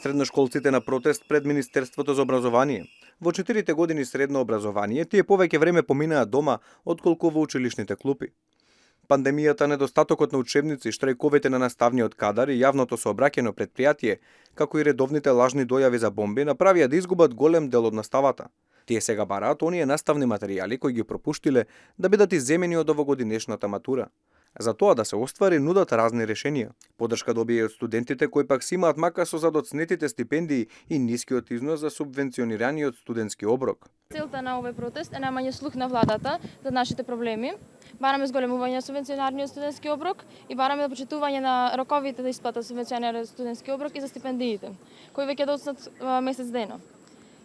Средношколците на протест пред Министерството за образование. Во 4 години средно образование, тие повеќе време поминаа дома отколку во училишните клупи. Пандемијата, недостатокот на учебници, штрајковите на наставниот кадар и јавното сообраќајно предпријатие, како и редовните лажни дојави за бомби, направија да изгубат голем дел од наставата. Тие сега бараат оние наставни материјали кои ги пропуштиле да бидат изземени од овогодинешната матура. За тоа да се оствари нудат разни решенија. Подршка добија од студентите кои пак си имаат мака со задоцнетите стипендии и нискиот износ за субвенционираниот студентски оброк. Целта на овој протест е најмање слух на владата за нашите проблеми. Бараме зголемување на субвенционираниот студентски оброк и бараме почитување на роковите за исплата субвенциониран студентски оброк и за стипендиите, кои веќе доцнат месец дена.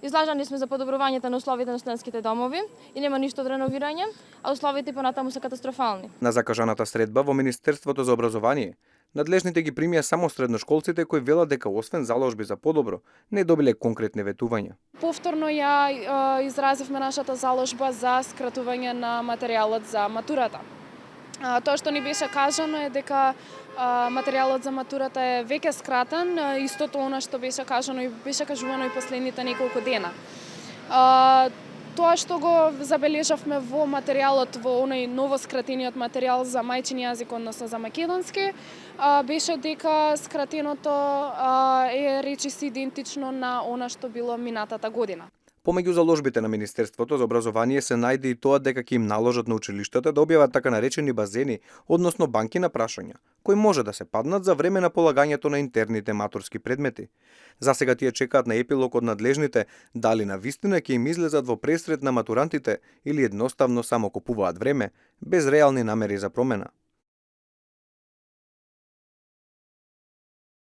Излажани сме за подобрувањето на условите на студентските домови и нема ништо од реновирање, а условите понатаму се катастрофални. На закажаната средба во Министерството за образование, надлежните ги примија само средношколците кои велат дека освен заложби за подобро, не добиле конкретни ветувања. Повторно ја изразивме нашата заложба за скратување на материјалот за матурата. Тоа што ни беше кажано е дека материјалот за матурата е веќе скратен, истото она што беше кажано и беше кажувано и последните неколку дена. Тоа што го забележавме во материјалот, во оној ново скратениот материјал за мајчин јазик, односно за македонски, беше дека скратеното е речиси идентично на она што било минатата година. Помеѓу заложбите на Министерството за образование се најде и тоа дека ќе им наложат на училиштата да објават така наречени базени, односно банки на прашања, кои може да се паднат за време на полагањето на интерните матурски предмети. За сега тие чекаат на епилог од надлежните дали на вистина ќе им излезат во пресрет на матурантите или едноставно само купуваат време, без реални намери за промена.